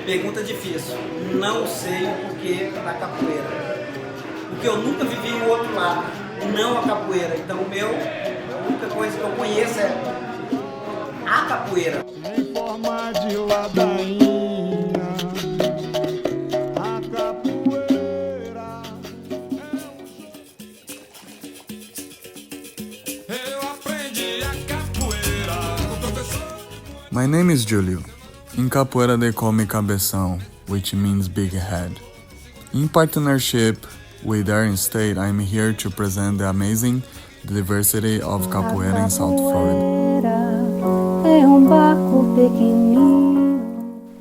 Pergunta difícil. Não sei o porquê da capoeira. Porque eu nunca vivi o outro lado, não a capoeira. Então a única coisa que eu conheço é a capoeira. Em forma de ladainha, a capoeira. Eu aprendi a capoeira com o professor. My name is Julio. In Capoeira they call me Cabeção, which means big head. In partnership with Darren State, I'm here to present the amazing diversity of Capoeira in South Florida.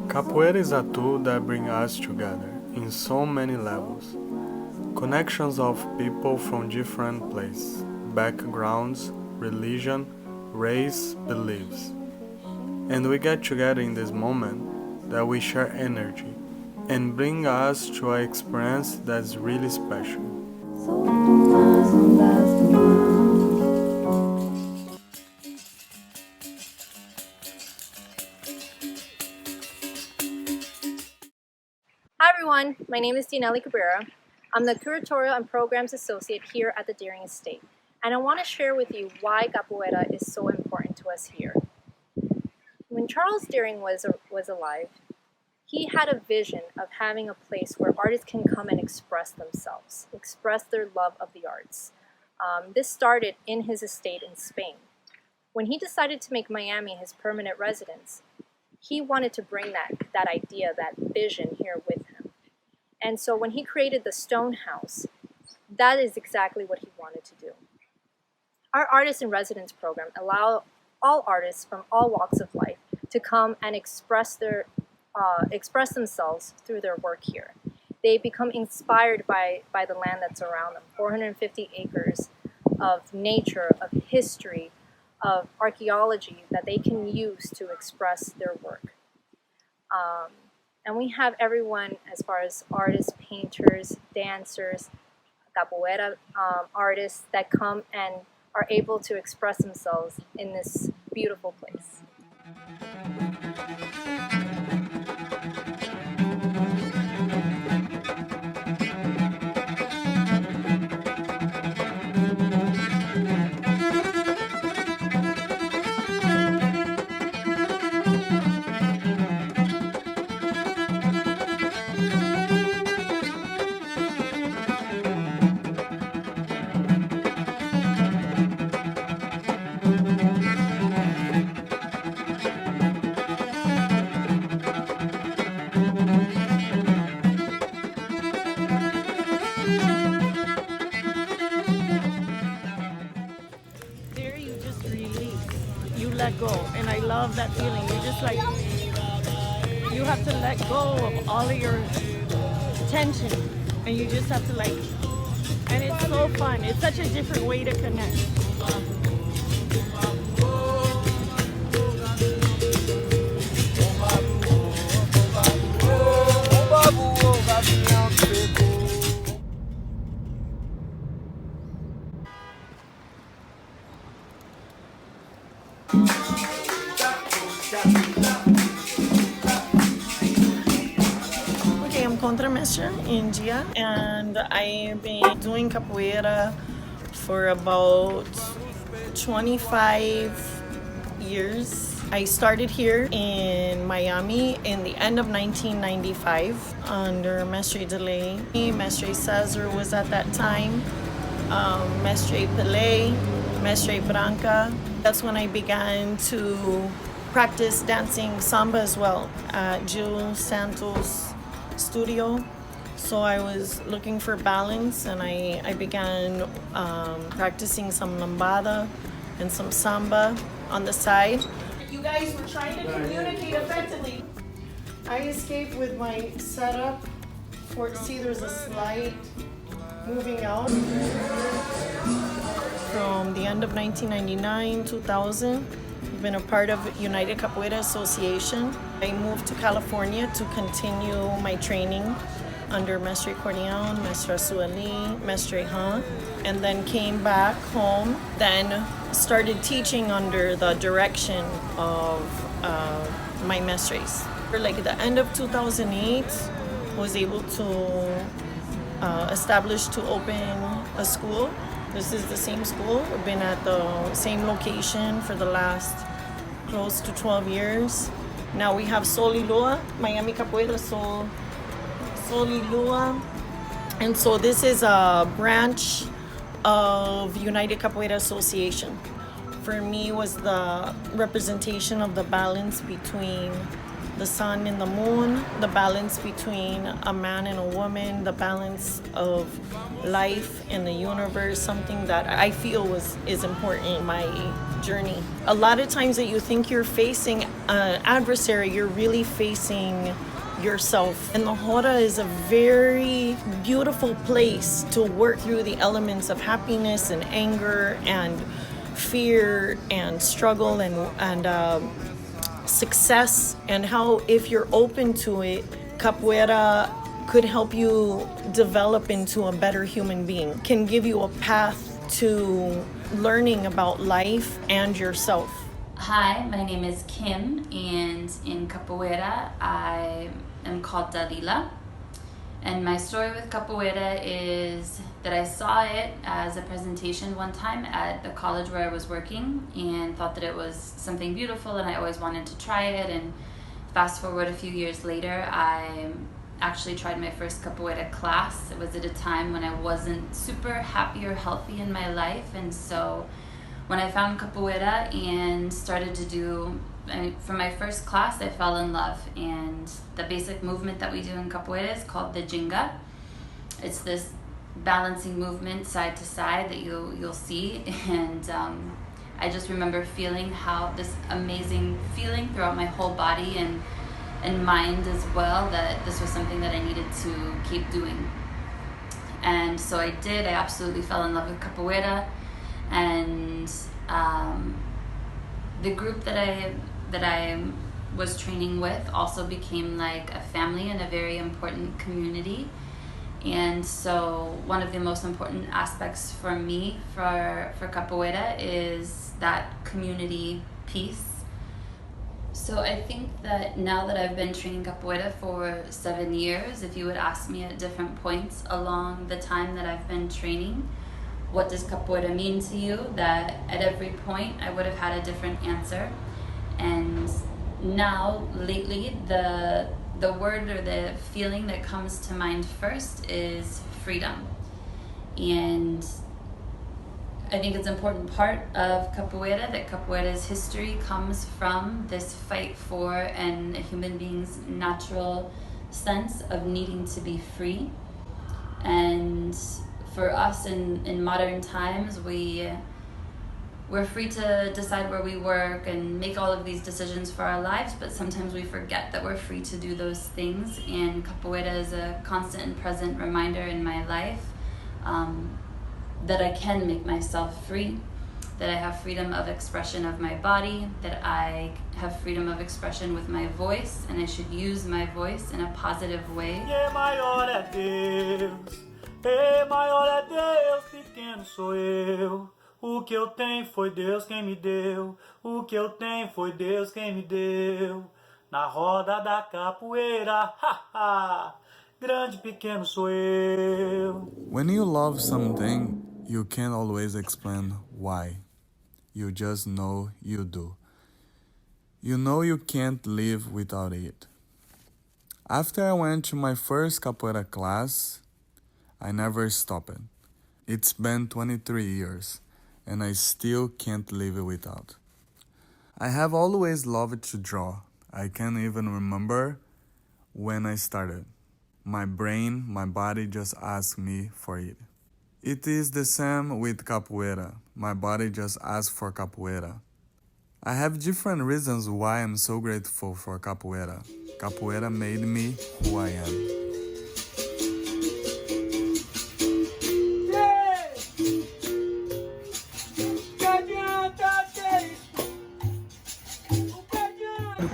Capoeira is a tool that brings us together in so many levels. Connections of people from different places, backgrounds, religion, race, beliefs. And we get together in this moment that we share energy and bring us to an experience that's really special. Hi everyone, my name is Mestre Cabeção. I'm the Curatorial and Programs Associate here at the Deering Estate, and I want to share with you why Capoeira is so important to us here. When Charles Deering was alive, he had a vision of having a place where artists can come and express themselves, express their love of the arts. This started in his estate in Spain. When he decided to make Miami his permanent residence, he wanted to bring that idea, that vision here with him. And so when he created the Stone House, that is exactly what he wanted to do. Our Artist in Residence program allows all artists from all walks of life to come and express themselves through their work here. They become inspired by the land that's around them, 450 acres of nature, of history, of archaeology that they can use to express their work. And we have everyone as far as artists, painters, dancers, capoeira artists that come and are able to express themselves in this beautiful place. Let go, and I love that feeling. You just like, you have to let go of all of your tension, and you just have to like, and it's so fun. It's such a different way to connect. Okay, I'm contramestre in India, and I've been doing capoeira for about 25 years. I started here in Miami in the end of 1995 under Mestre Nene. Mestre Cesar was at that time, Mestre Pelé, Mestre Branca. That's when I began to practice dancing samba as well at Jill Santos' studio. So I was looking for balance, and I began practicing some lambada and some samba on the side. You guys were trying to communicate effectively. I escaped with my setup. See, there's a slide moving out. From the end of 1999, 2000, I've been a part of United Capoeira Association. I moved to California to continue my training under Mestre Cordion, Mestre Sueli, Mestre Han, and then came back home, then started teaching under the direction of my mestres. Like at the end of 2008, was able to establish to open a school. This is the same school. We've been at the same location for the last close to 12 years. Now we have Solilua, Miami Capoeira Solilua. And so this is a branch of United Capoeira Association. For me was the representation of the balance between the sun and the moon, the balance between a man and a woman, the balance of life and the universe, something that I feel is important in my journey. A lot of times that you think you're facing an adversary, you're really facing yourself. And the Hora is a very beautiful place to work through the elements of happiness and anger and fear and struggle and success, and how if you're open to it, Capoeira could help you develop into a better human being, can give you a path to learning about life and yourself. Hi, my name is Kim, and in Capoeira I am called Dalila. And my story with Capoeira is that I saw it as a presentation one time at the college where I was working and thought that it was something beautiful and I always wanted to try it. And fast forward a few years later, I actually tried my first Capoeira class. It was at a time when I wasn't super happy or healthy in my life, and so when I found Capoeira and started to do, for my first class, I fell in love. And the basic movement that we do in Capoeira is called the Jinga. It's this balancing movement side to side that you'll see, and I just remember feeling how this amazing feeling throughout my whole body and mind as well, that this was something that I needed to keep doing. And so I did. I absolutely fell in love with Capoeira, and the group that I was training with also became like a family and a very important community. And so one of the most important aspects for me for Capoeira is that community piece. So I think that now that I've been training Capoeira for 7 years, if you would ask me at different points along the time that I've been training, what does Capoeira mean to you, that at every point I would have had a different answer. And now, lately, the word or the feeling that comes to mind first is freedom. And I think it's an important part of Capoeira that Capoeira's history comes from this fight for and a human being's natural sense of needing to be free. And for us in modern times, we're free to decide where we work and make all of these decisions for our lives, but sometimes we forget that we're free to do those things. And Capoeira is a constant and present reminder in my life that I can make myself free, that I have freedom of expression of my body, that I have freedom of expression with my voice, and I should use my voice in a positive way. Maior é Deus, pequeno sou eu. O que eu tenho foi Deus quem me deu. O que eu tenho foi Deus quem me deu. Na roda da capoeira, ha ha. Grande pequeno sou eu. When you love something, you can't always explain why. You just know you do. You know you can't live without it. After I went to my first capoeira class, I never stopped. It's been 23 years, and I still can't live without. I have always loved to draw. I can't even remember when I started. My brain, my body just asked me for it. It is the same with capoeira. My body just asked for capoeira. I have different reasons why I'm so grateful for capoeira. Capoeira made me who I am.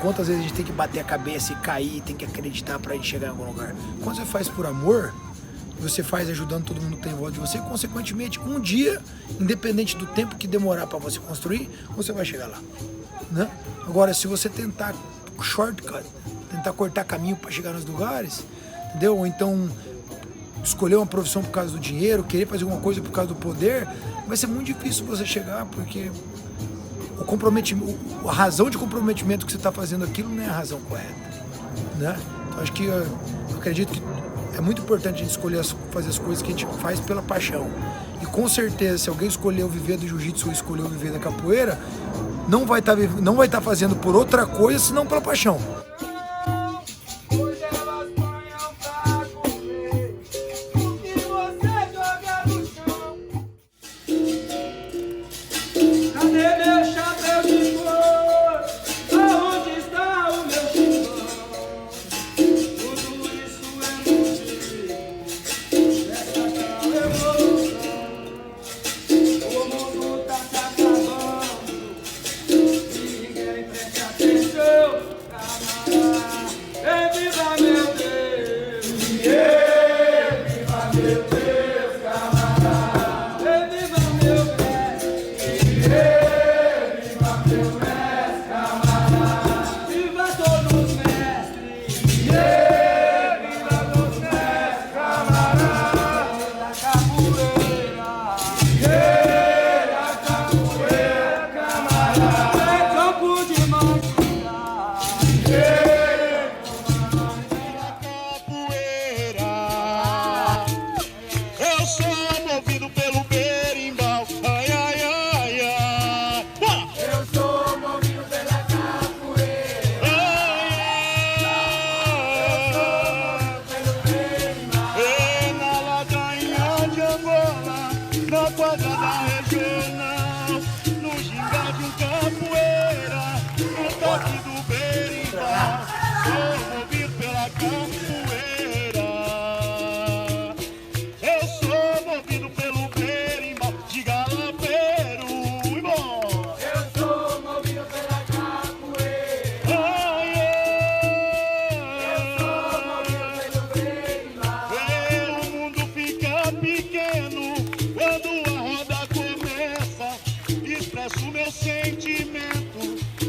Quantas vezes a gente tem que bater a cabeça e cair, tem que acreditar pra gente chegar em algum lugar. Quando você faz por amor, você faz ajudando todo mundo que tem em volta de você, consequentemente, um dia, independente do tempo que demorar pra você construir, você vai chegar lá, né? Agora, se você tentar shortcut, tentar cortar caminho para chegar nos lugares, entendeu? Ou então escolher uma profissão por causa do dinheiro, querer fazer alguma coisa por causa do poder, vai ser muito difícil você chegar, porque o comprometimento, a razão de comprometimento que você está fazendo aquilo não é a razão correta, né? Então acho que eu acredito que é muito importante a gente escolher fazer as coisas que a gente faz pela paixão. E com certeza, se alguém escolheu viver do jiu-jitsu ou escolheu viver da capoeira, não vai estar fazendo por outra coisa senão pela paixão.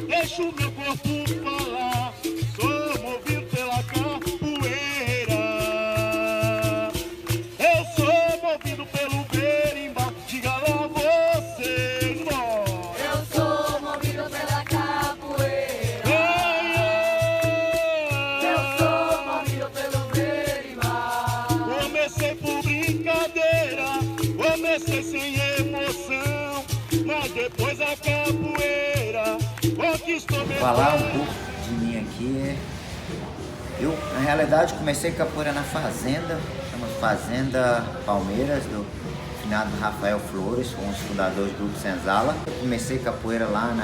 Deixa o meu corpo falar, sou movido pela capoeira. Eu sou movido pelo berimbau, diga lá você, irmão. Eu sou movido pela capoeira. Eu sou movido pelo berimbau. Comecei por brincadeira, comecei sem emoção, mas depois a capoeira conquistou meu coração. Falar um pouco de mim aqui, eu na realidade comecei capoeira na fazenda, chama Fazenda Palmeiras, do finado Rafael Flores, foi um dos fundadores do Grupo Senzala. Eu comecei capoeira lá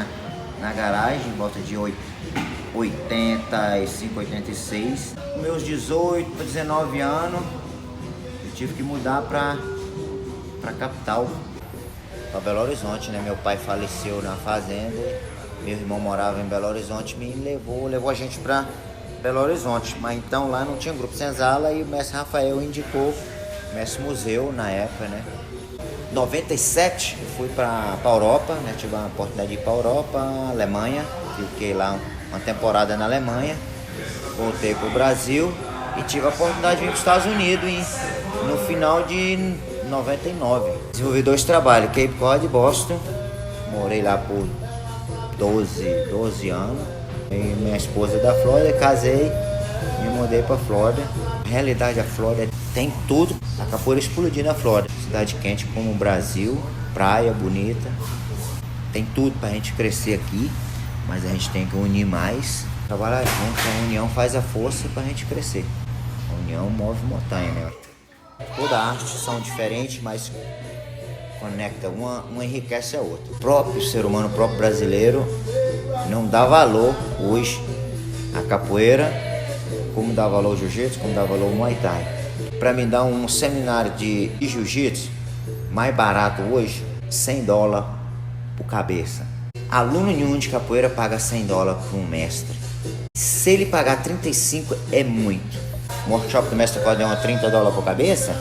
na garagem, em volta de 85, 86. Com meus 18 para 19 anos, eu tive que mudar para capital, para Belo Horizonte, né? Meu pai faleceu na fazenda, meu irmão morava em Belo Horizonte, me levou a gente para Belo Horizonte. Mas então lá não tinha Grupo Senzala e o mestre Rafael indicou o mestre Museu na época, né? Em 97 eu fui para a Europa, né? Tive a oportunidade de ir para a Europa, Alemanha, fiquei lá uma temporada na Alemanha, voltei para o Brasil e tive a oportunidade de vir para os Estados Unidos no final de 99. Desenvolvi 2 trabalhos, Cape Cod e Boston, morei lá por 12 anos. E minha esposa é da Flórida, casei, me mudei para Flórida. Na realidade, a Flórida tem tudo. A capoeira explodiu na Flórida. Cidade quente como o Brasil, praia bonita. Tem tudo para a gente crescer aqui, mas a gente tem que unir mais. Trabalhar junto, a união faz a força para a gente crescer. A união move montanha, né? Toda arte são diferentes, mas conecta, uma enriquece a outra. O próprio ser humano, o próprio brasileiro, não dá valor hoje à capoeira, como dá valor ao jiu-jitsu, como dá valor ao muay thai. Para me dar um seminário de jiu-jitsu, mais barato hoje, $100 por cabeça. Aluno nenhum de capoeira paga $100 por um mestre. Se ele pagar 35 é muito. O workshop do mestre pode dar $30 por cabeça,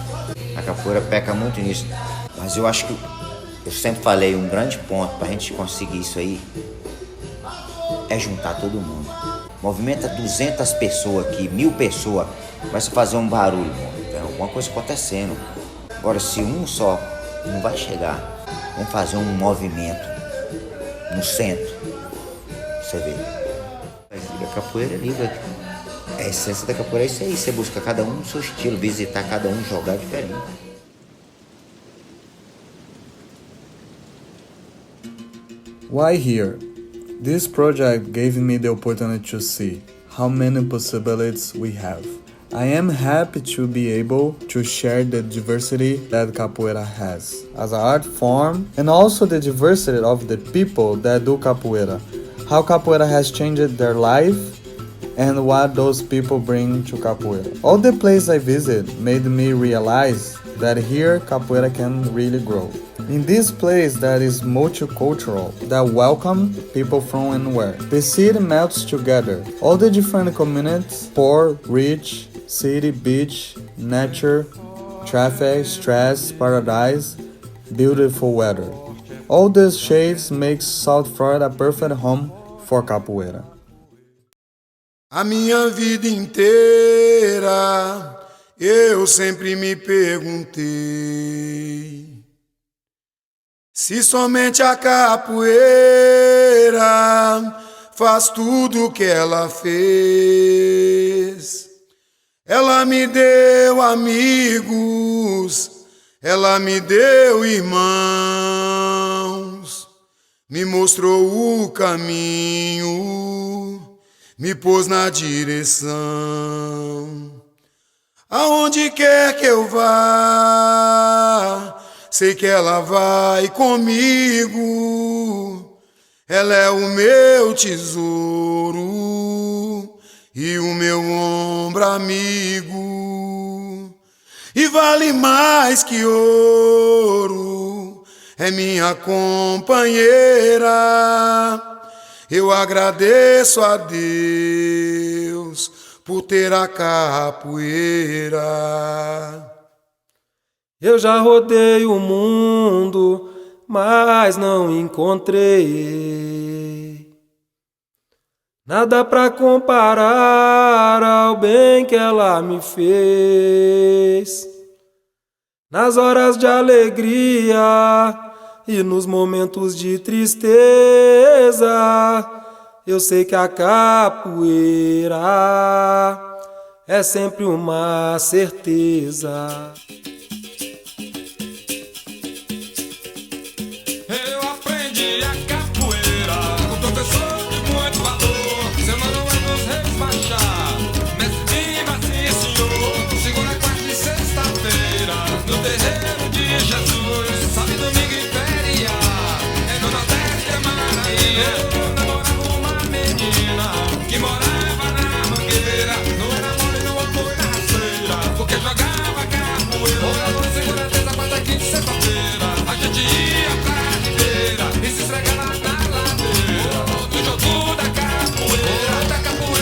a capoeira peca muito nisso. Mas eu acho que, eu sempre falei, um grande ponto para a gente conseguir isso aí é juntar todo mundo. movimenta 200 pessoas aqui, 1000 pessoas, começa a fazer um barulho, tem alguma coisa acontecendo. Agora, se um só não vai chegar, vamos fazer um movimento no centro, você vê. A capoeira é livre. A essência da capoeira é isso aí, você busca cada um no seu estilo, visitar cada um, jogar diferente. Why here? This project gave me the opportunity to see how many possibilities we have. I am happy to be able to share the diversity that capoeira has as an art form, and also the diversity of the people that do capoeira, how capoeira has changed their life and what those people bring to capoeira. All the places I visit made me realize that here capoeira can really grow. In this place that is multicultural, that welcome people from anywhere. The city melts together. All the different communities, poor, rich, city, beach, nature, traffic, stress, paradise, beautiful weather. All these shades make South Florida a perfect home for capoeira. A minha vida inteira eu sempre me perguntei se somente a capoeira faz tudo o que ela fez. Ela me deu amigos, ela me deu irmãos, me mostrou o caminho, me pôs na direção. Aonde quer que eu vá, sei que ela vai comigo. Ela é o meu tesouro e o meu ombro amigo. E vale mais que ouro, é minha companheira. Eu agradeço a Deus por ter a capoeira. Eu já rodei o mundo, mas não encontrei nada pra comparar ao bem que ela me fez. Nas horas de alegria e nos momentos de tristeza, eu sei que a capoeira é sempre uma certeza. Eu aprendi a capoeira com um professor de muito valor. Seu nome é nos rebaixar. Mestre sim senhor. Segunda, quarta e sexta-feira no terreiro de Jesus. Sabe, domingo e feriado é no Nordeste da Maranhã. Eu namorava uma menina que morava na Mangueira. Não era mole no amor e na rasteira, porque jogava capoeira. Ora, segunda, terça, quarta, quinta e sexta-feira a gente ia pra e se esfregava na ladeira do jogo da capoeira do amor.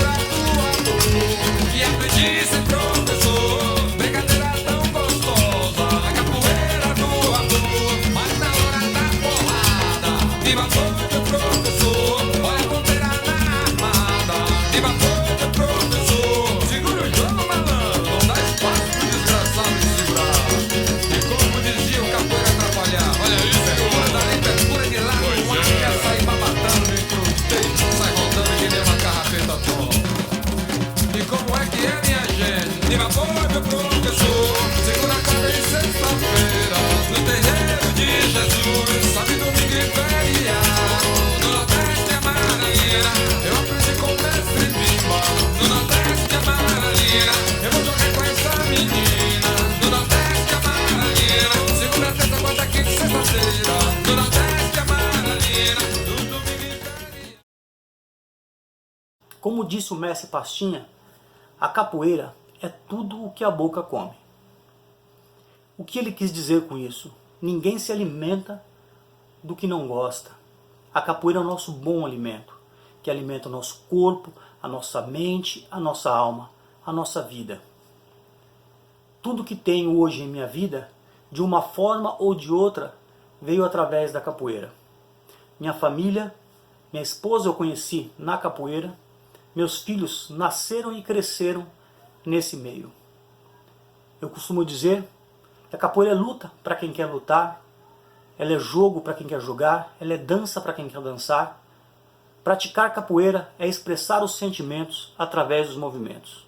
E aprendi a ser professor, brincadeira tão gostosa. A capoeira do amor, mas na hora da porrada, viva foi o professor, olha a ponteira na armada. Viva foi o professor, segura o jogo malandro, não dá espaço pro desgraçado de segurar. E como dizia o capoeira atrapalhar, olha isso, pura de lá, não quer sair babatando, me crustei, sai rodando que nem uma carrapeta toda. E como é que é, minha gente? Viva foi meu professor, segunda, quarta e sexta-feira no terreiro de Jesus. Sabe, domingo e feriado no Nordeste é Maranhão. Eu aprendi com o mestre Bimba no Nordeste é Maranhão. Eu vou jogar com essa menina no Nordeste é Maranhão. Segunda, terça, quarta, quinta e sexta-feira no Nordeste é Maranhão. No domingo e feriado. Como disse o Mestre Pastinha, a capoeira é tudo o que a boca come. O que ele quis dizer com isso? Ninguém se alimenta do que não gosta. A capoeira é o nosso bom alimento, que alimenta o nosso corpo, a nossa mente, a nossa alma, a nossa vida. Tudo que tenho hoje em minha vida, de uma forma ou de outra, veio através da capoeira. Minha família, minha esposa eu conheci na capoeira, Meus filhos nasceram e cresceram nesse meio. Eu costumo dizer que a capoeira é luta para quem quer lutar, ela é jogo para quem quer jogar, ela é dança para quem quer dançar. Praticar capoeira é expressar os sentimentos através dos movimentos.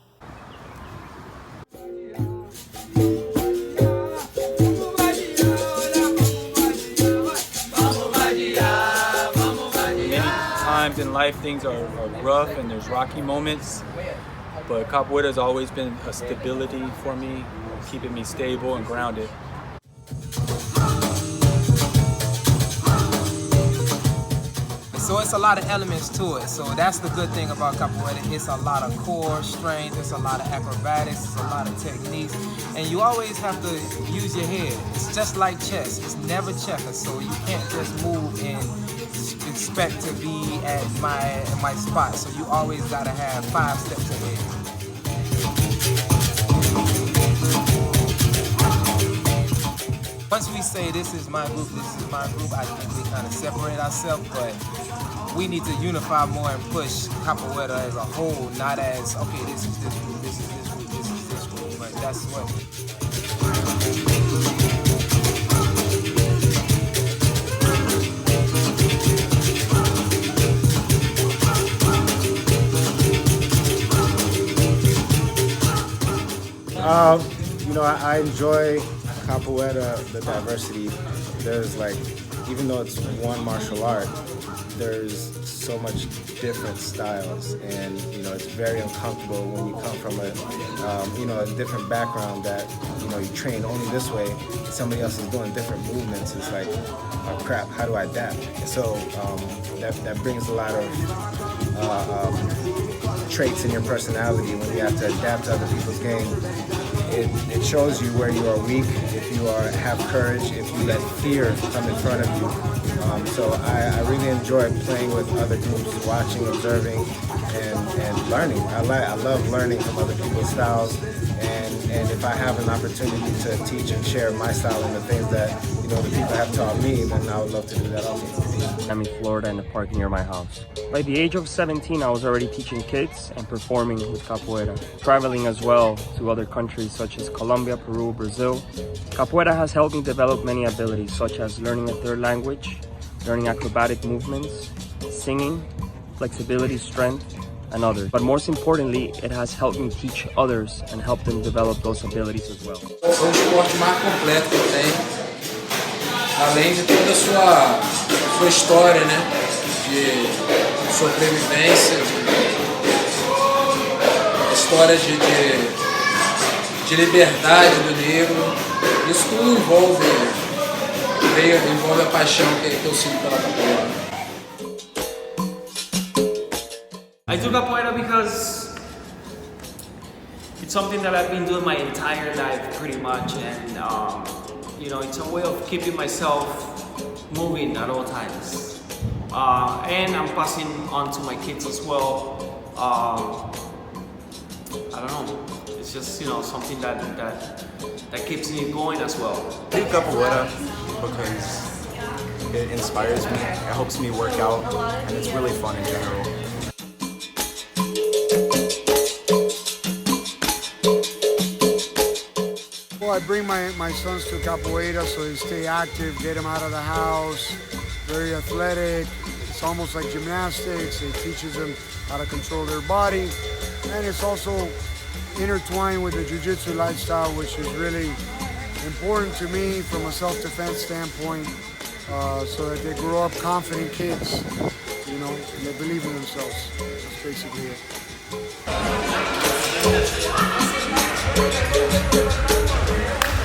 Times in life things are rough and there's rocky moments, but capoeira has always been a stability for me, keeping me stable and grounded. So it's a lot of elements to it. So that's the good thing about capoeira. It's a lot of core strength, it's a lot of acrobatics, it's a lot of techniques, and you always have to use your head. It's just like chess. It's never checkers, so you can't just move and expect to be at my spot. So you always gotta have 5 steps ahead. Once we say this is my group, I think we kind of separate ourselves, but we need to unify more and push capoeira as a whole, not as, okay, this is this group, this is this group, this is this group, but that's what. You know, I enjoy capoeira, the diversity. There's like, even though it's one martial art, there's so much different styles, and you know, it's very uncomfortable when you come from a a different background that you train only this way. Somebody else is doing different movements. It's like, oh crap, how do I adapt? So that brings a lot of traits in your personality when you have to adapt to other people's game. It shows you where you are weak, if you have courage, if you let fear come in front of you. So I really enjoy playing with other groups, watching, observing, and learning. I love learning from other people's styles, and if I have an opportunity to teach and share my style and the things that the people have taught me, then I would love to do that also. I'm in Florida in a park near my house. By the age of 17, I was already teaching kids and performing with capoeira, traveling as well to other countries such as Colombia, Peru, Brazil. Capoeira has helped me develop many abilities such as learning a third language, learning acrobatic movements, singing, flexibility, strength, and others. But most importantly, it has helped me teach others and help them develop those abilities as well. É o esporte mais completo que tem, além de toda a sua história, né, de sobrevivência, história de liberdade do negro. Isso tudo envolve a paixão que eu sinto pela capoeira. I do capoeira because it's something that I've been doing my entire life pretty much, and it's a way of keeping myself moving at all times. And I'm passing on to my kids as well. I don't know, it's just something that keeps me going as well. I do capoeira because it inspires me, it helps me work out, and it's really fun in general. Well, I bring my sons to capoeira so they stay active, get them out of the house, very athletic. It's almost like gymnastics. It teaches them how to control their body, and it's also intertwined with the jiu-jitsu lifestyle, which is really important to me from a self-defense standpoint, so that they grow up confident kids, and they believe in themselves. That's basically it.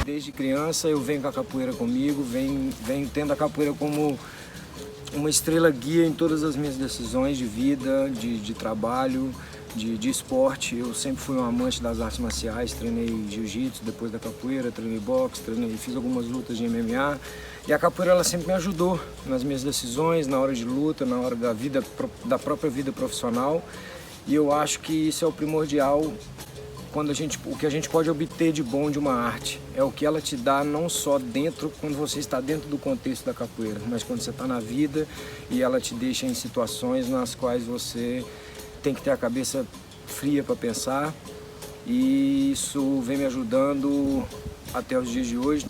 Desde criança eu venho com a capoeira comigo, venho tendo a capoeira como uma estrela guia em todas as minhas decisões de vida, de trabalho, de esporte. Eu sempre fui um amante das artes marciais, treinei jiu-jitsu depois da capoeira, treinei boxe, fiz algumas lutas de MMA. E a capoeira ela sempre me ajudou nas minhas decisões, na hora de luta, na hora da própria vida profissional. E eu acho que isso é o primordial. O que a gente pode obter de bom de uma arte é o que ela te dá, não só quando você está dentro do contexto da capoeira, mas quando você está na vida e ela te deixa em situações nas quais você tem que ter a cabeça fria para pensar, e isso vem me ajudando até os dias de hoje.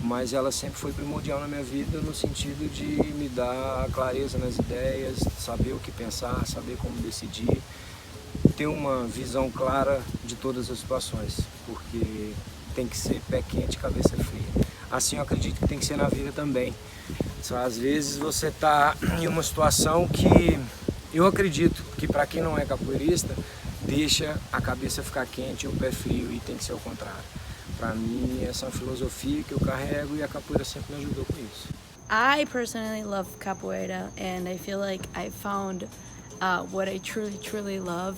Mas ela sempre foi primordial na minha vida no sentido de me dar clareza nas ideias, saber o que pensar, saber como decidir, ter uma visão clara de todas as situações, porque tem que ser pé quente, cabeça fria. Assim eu acredito que tem que ser na vida também. Só às vezes você está em uma situação que eu acredito que para quem não é capoeirista, deixa a cabeça ficar quente e o pé frio, e tem que ser o contrário. Para mim, essa é uma filosofia que eu carrego e a capoeira sempre me ajudou com isso. I personally love capoeira, and I feel like I found what I truly love,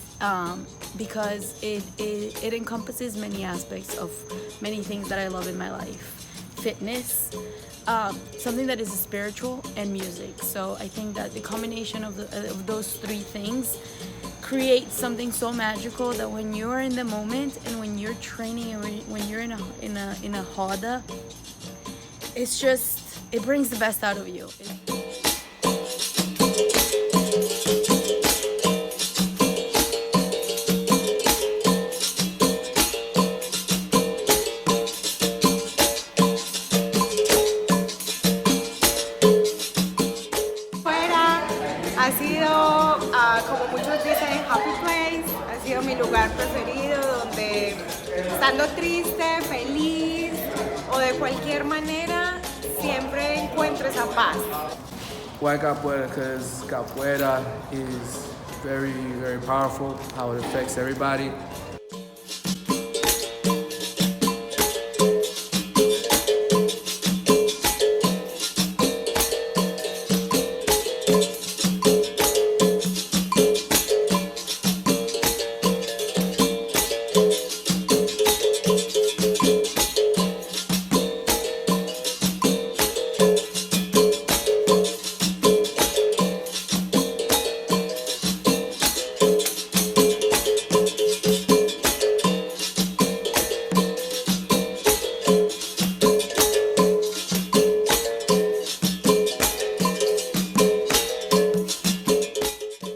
because it encompasses many aspects of many things that I love in my life. Fitness, something that is spiritual, and music. So I think that the combination of those three things create something so magical that when you're in the moment and when you're training and when you're in a roda, it brings the best out of you. Ha sido, como muchos dicen, happy place, ha sido mi lugar preferido, donde estando triste, feliz o de cualquier manera, siempre encuentro esa paz. Why capoeira? Because capoeira is very, very powerful, how it affects everybody.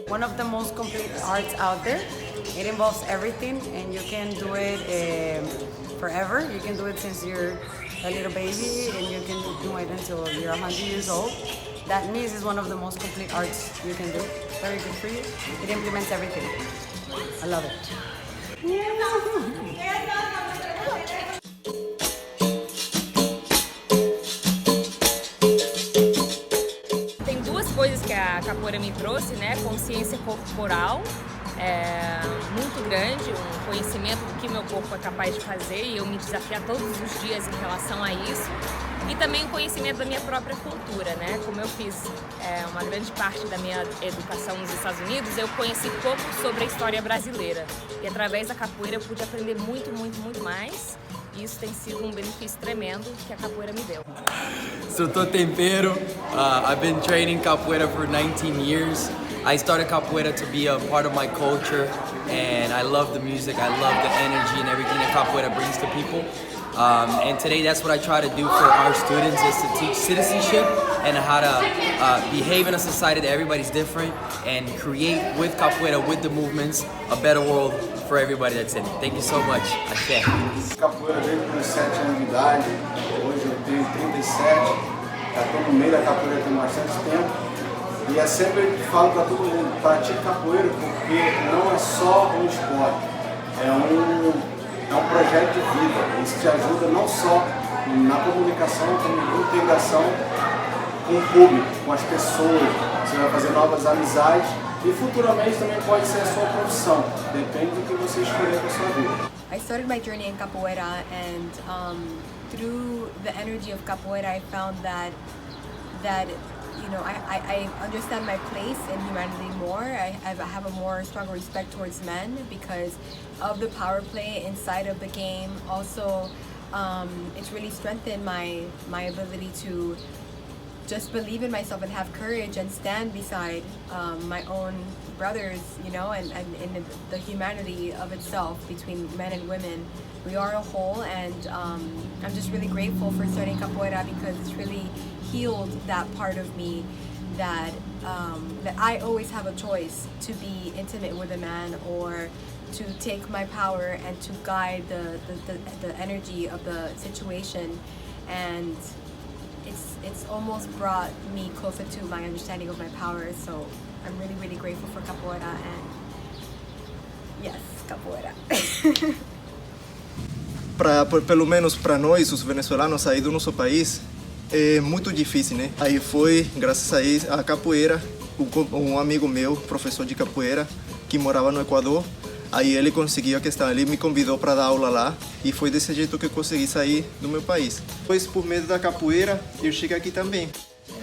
One of the most complete arts out there. It involves everything, and you can do it forever. You can do it since you're a little baby, and you can do it until you're 100 years old. That means it's one of the most complete arts you can do. Very good for you. It implements everything. I love it. Tem duas coisas que a capoeira me trouxe, né? Consciência corporal, muito grande, um conhecimento do que meu corpo é capaz de fazer, e eu me desafiar todos os dias em relação a isso. E também o conhecimento da minha própria cultura, né? Como eu fiz uma grande parte da minha educação nos Estados Unidos, eu conheci pouco sobre a história brasileira. E através da capoeira eu pude aprender muito, muito, muito mais. E isso tem sido um benefício tremendo que a capoeira me deu. Sou tempero. I've been training capoeira for 19 years. I started capoeira to be a part of my culture, and I love the music, I love the energy and everything that capoeira brings to people. And today that's what I try to do for our students, is to teach citizenship and how to behave in a society that everybody's different, and create with capoeira, with the movements, a better world for everybody that's in it. Thank you so much. Axé. Capoeira desde os 7 anos de idade, hoje eu tenho 37, já estou no meio da capoeira tem bastante tempo. E é sempre que falo para todo mundo, pratique capoeira, porque não é só um esporte, é um projeto de vida. Isso te ajuda não só na comunicação, como na integração com o público, com as pessoas. Você vai fazer novas amizades e futuramente também pode ser a sua profissão. Depende do que você escolher para a sua vida. I started my journey in capoeira, and through the energy of capoeira, I found that you know, I understand my place in humanity more. I have a more stronger respect towards men because of the power play inside of the game. Also, it's really strengthened my ability to just believe in myself and have courage and stand beside my own brothers, you know, and in the humanity of itself between men and women. We are a whole, and I'm just really grateful for starting Capoeira because it's really healed that part of me that I always have a choice to be intimate with a man or to take my power and to guide the energy of the situation, and it's almost brought me closer to my understanding of my power. So I'm really, really grateful for Capoeira, and yes, Capoeira. Pelo menos para nós, os venezuelanos, sair do nosso país é muito difícil, né? Aí foi, graças a isso, a capoeira, um amigo meu, professor de capoeira, que morava no Equador, aí ele conseguiu a questão, ele me convidou para dar aula lá e foi desse jeito que eu consegui sair do meu país. Pois por meio da capoeira, eu cheguei aqui também.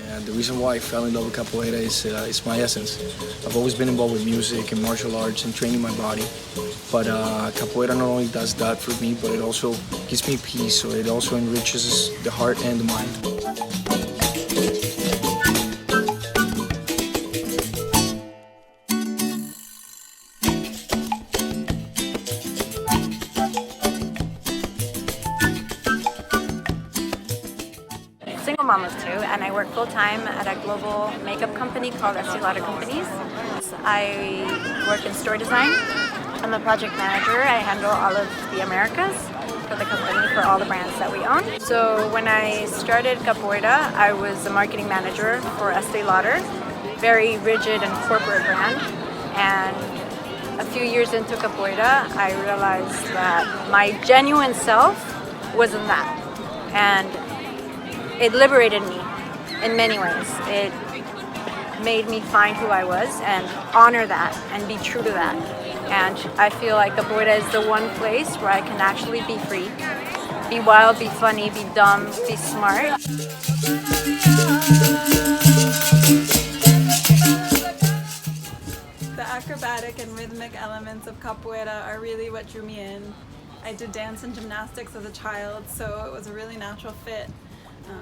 And the reason why I fell in love with capoeira is my essence. I've always been involved with music and martial arts and training my body. But capoeira not only does that for me, but it also gives me peace, so it also enriches the heart and the mind. Single mom of two, and I work full-time at a global makeup company called Estee Lauder Companies. I work in store design. I'm a project manager. I handle all of the Americas for the company, for all the brands that we own. So when I started Capoeira, I was a marketing manager for Estee Lauder, very rigid and corporate brand. And a few years into Capoeira, I realized that my genuine self wasn't that. And it liberated me in many ways. It made me find who I was and honor that and be true to that. And I feel like Capoeira is the one place where I can actually be free, be wild, be funny, be dumb, be smart. The acrobatic and rhythmic elements of Capoeira are really what drew me in. I did dance and gymnastics as a child, so it was a really natural fit.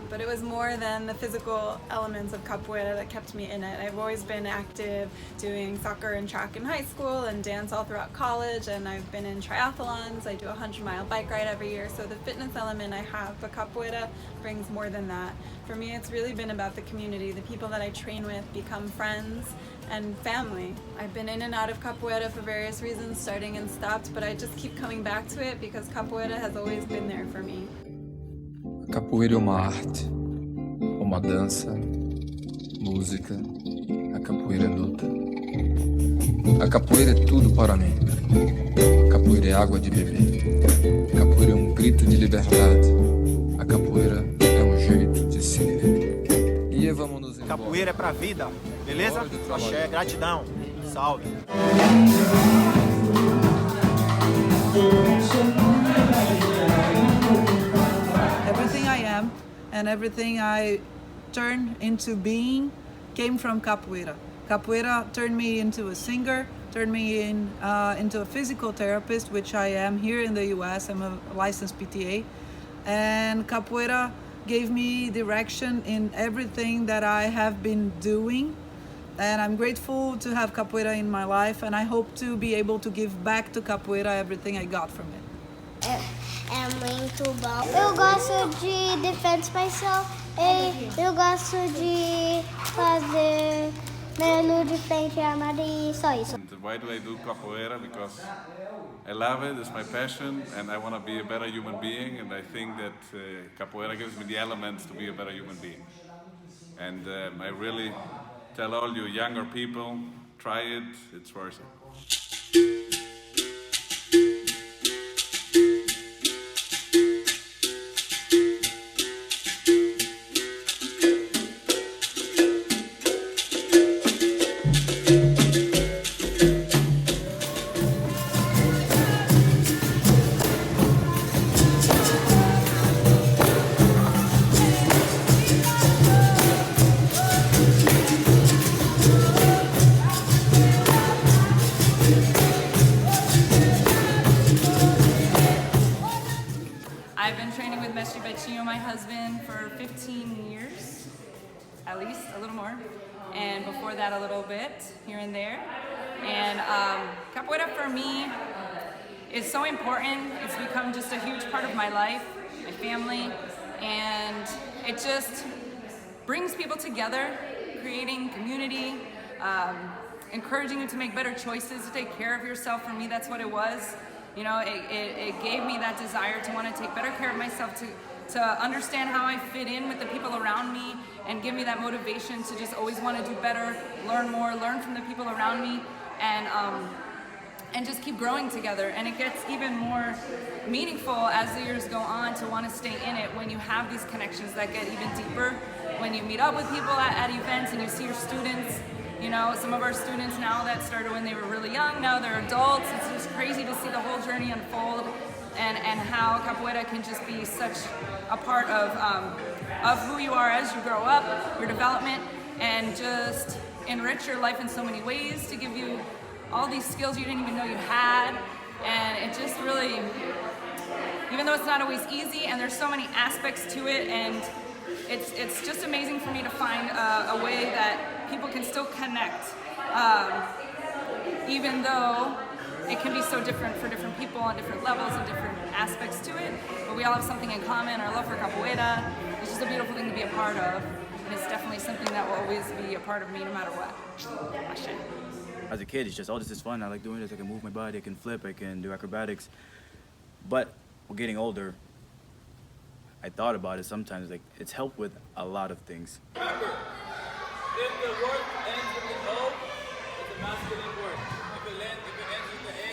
But it was more than the physical elements of Capoeira that kept me in it. I've always been active, doing soccer and track in high school and dance all throughout college, and I've been in triathlons. I do a 100-mile bike ride every year, so the fitness element I have, but Capoeira brings more than that. For me, it's really been about the community. The people that I train with become friends and family. I've been in and out of Capoeira for various reasons, starting and stopped, but I just keep coming back to it because Capoeira has always been there for me. A capoeira é uma arte, uma dança, música. A capoeira é luta. A capoeira é tudo para mim. A capoeira é água de beber. A capoeira é grito de liberdade. A capoeira é jeito de ser. E vamos nos embora. Capoeira é pra vida, beleza? Axé, gratidão. Salve. Everything I am and everything I turned into being came from Capoeira. Capoeira turned me into a singer, turned me into a physical therapist, which I am here in the US. I'm a licensed PTA. And Capoeira gave me direction in everything that I have been doing. And I'm grateful to have Capoeira in my life, and I hope to be able to give back to Capoeira everything I got from it. É muito bom. Eu gosto de defend myself. Eu gosto de fazer menu de frente armada e só isso. Why do I do capoeira? Because I love it, it's my passion, and I want to be a better human being, and I think that capoeira gives me the elements to be a better human being. And I really tell all you younger people, try it, it's worth it. at least a little more. And before that a little bit, here and there. And capoeira for me is so important. It's become just a huge part of my life, my family, and it just brings people together, creating community, encouraging you to make better choices, to take care of yourself. For me, that's what it was. You know, it gave me that desire to want to take better care of myself, to understand how I fit in with the people around me, and give me that motivation to just always want to do better, learn more, learn from the people around me, and just keep growing together. And it gets even more meaningful as the years go on to want to stay in it when you have these connections that get even deeper, when you meet up with people at events and you see your students. You know, some of our students now that started when they were really young, now they're adults. It's just crazy to see the whole journey unfold, and how capoeira can just be such a part of who you are as you grow up, your development, and just enrich your life in so many ways, to give you all these skills you didn't even know you had. And it just really, even though it's not always easy and there's so many aspects to it, and it's just amazing for me to find a way that people can still connect, even though it can be so different for different people on different levels and different aspects to it. But we all have something in common, our love for capoeira. It's just a beautiful thing to be a part of, and it's definitely something that will always be a part of me no matter what. As a kid, it's just, oh, this is fun. I like doing this. I can move my body, I can flip, I can do acrobatics. But we're getting older. I thought about it sometimes, like, it's helped with a lot of things. Remember, if the word ends with an O, it's a masculine word. If it ends with an A,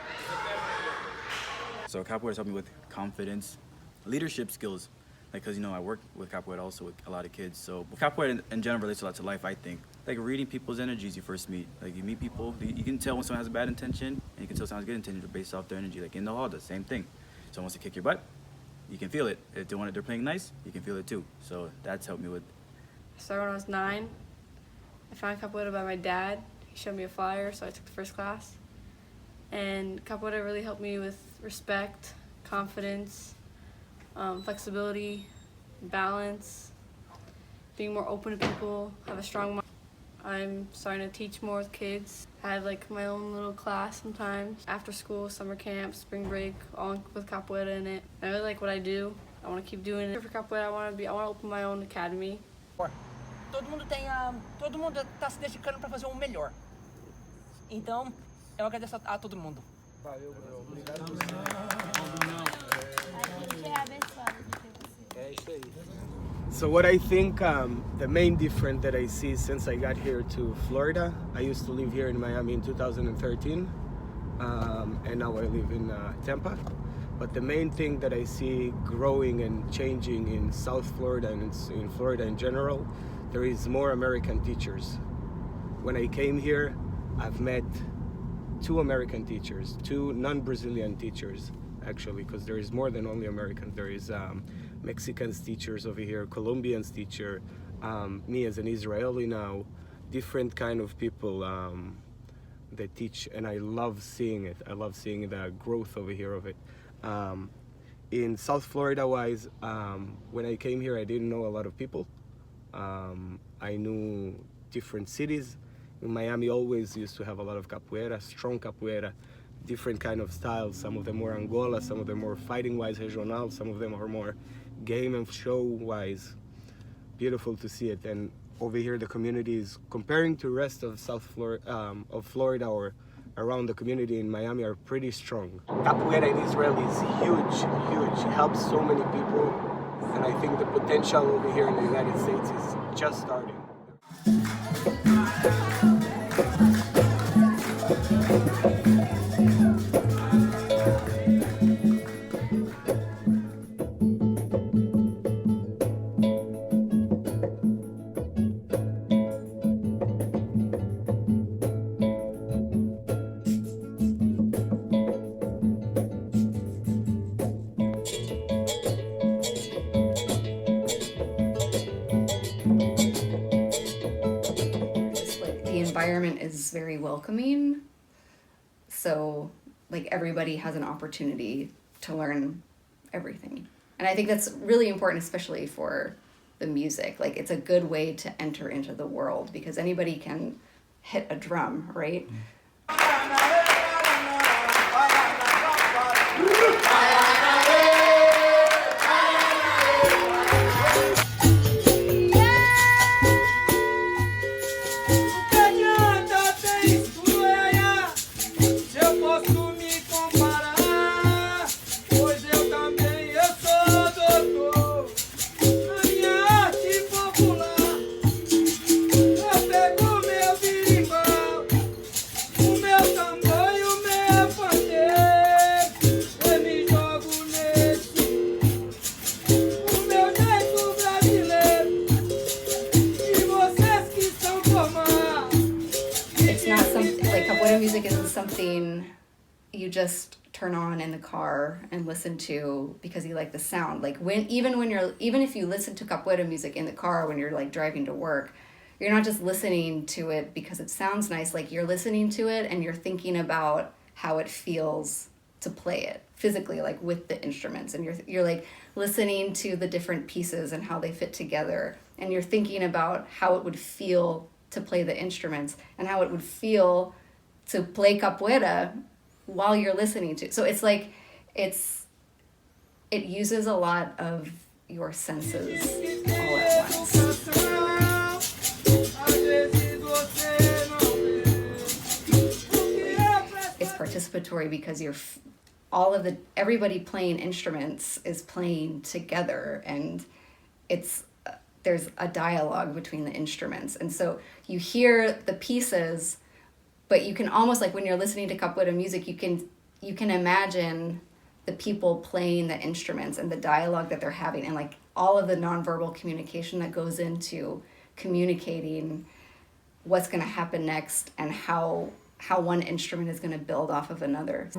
it's a feminine word. So capoeira has helped me with confidence, leadership skills. Like, cause you know, I work with capoeira also with a lot of kids. So capoeira in general relates a lot to life, I think. Like reading people's energies you first meet. Like you meet people, you can tell when someone has a bad intention, and you can tell someone has good intention based off their energy. Like in the hall, the same thing. Someone wants to kick your butt, you can feel it. If they're playing nice, you can feel it too. So that's helped me with. I started when I was 9. I found capoeira by my dad. He showed me a flyer, so I took the first class. And capoeira really helped me with respect, confidence, flexibility, balance, being more open to people, have a strong mind. I'm starting to teach more with kids. I have like my own little class sometimes. After school, summer camp, spring break, all with capoeira in it. I really like what I do. I want to keep doing it. For capoeira, I want to open my own academy. Todo mundo tá se dedicando para fazer o melhor. Então, eu agradeço a todo mundo. Valeu, bro. Obrigado. A gente é abençoado de ter você. É isso aí. So what I think the main difference that I see since I got here to Florida, I used to live here in Miami in 2013, and now I live in Tampa. But the main thing that I see growing and changing in South Florida and in Florida in general, there is more American teachers. When I came here, I've met 2 American teachers, 2 non-Brazilian teachers, actually, because there is more than only Americans. There is Mexicans teachers over here, Colombians teacher, me as an Israeli now, different kind of people that teach, and I love seeing it. I love seeing the growth over here of it. In South Florida wise, when I came here, I didn't know a lot of people. I knew different cities. In Miami always used to have a lot of capoeira, strong capoeira, different kind of styles. Some of them were Angola, some of them more fighting wise regional, some of them are more game and show wise. Beautiful to see it. And over here the community is, comparing to the rest of Florida or around the community in Miami, are pretty strong. Capoeira in Israel is huge, huge. It helps so many people, and I think the potential over here in the United States is just starting. Is very welcoming, so like everybody has an opportunity to learn everything, and I think that's really important, especially for the music. Like, it's a good way to enter into the world because anybody can hit a drum, right? Music isn't something you just turn on in the car and listen to because you like the sound. Like even if you listen to capoeira music in the car when you're like driving to work, you're not just listening to it because it sounds nice. Like, you're listening to it and you're thinking about how it feels to play it physically, like with the instruments, and you're like listening to the different pieces and how they fit together, and you're thinking about how it would feel to play the instruments and how it would feel to play capoeira while you're listening to. So it's like it uses a lot of your senses all at once. It's participatory because everybody playing instruments is playing together, and there's a dialogue between the instruments, and so you hear the pieces. But you can almost, like, when you're listening to capoeira music, you can imagine the people playing the instruments and the dialogue that they're having, and like all of the nonverbal communication that goes into communicating what's going to happen next and how one instrument is going to build off of another.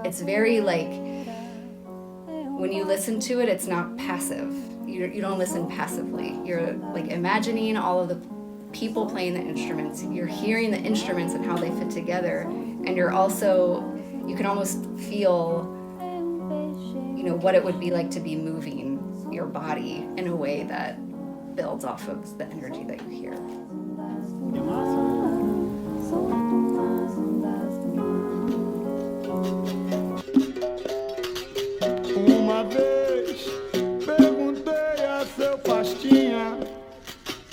It's very like, when you listen to it, it's not passive. You don't listen passively. You're like imagining all of the people playing the instruments, you're hearing the instruments and how they fit together, and you can almost feel, what it would be like to be moving your body in a way that builds off of the energy that you hear. Uma vez perguntei a seu Pastinha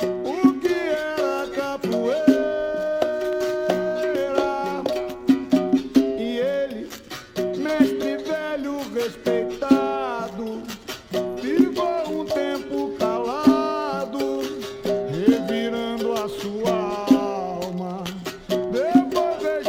o que era capoeira, e ele, mestre velho respeitado, ficou tempo calado, revirando a sua alma. Depois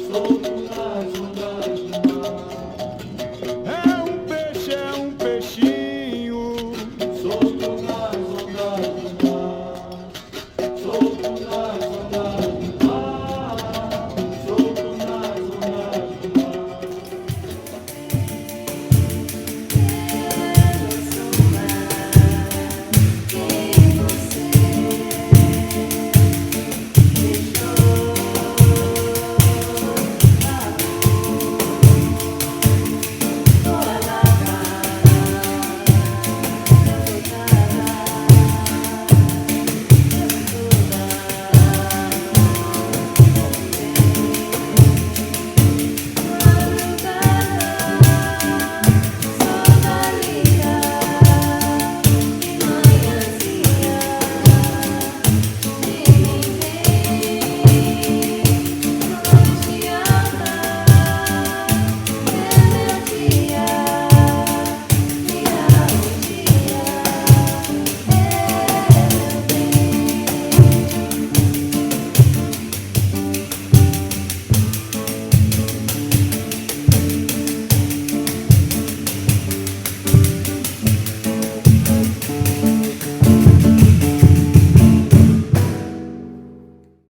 flow.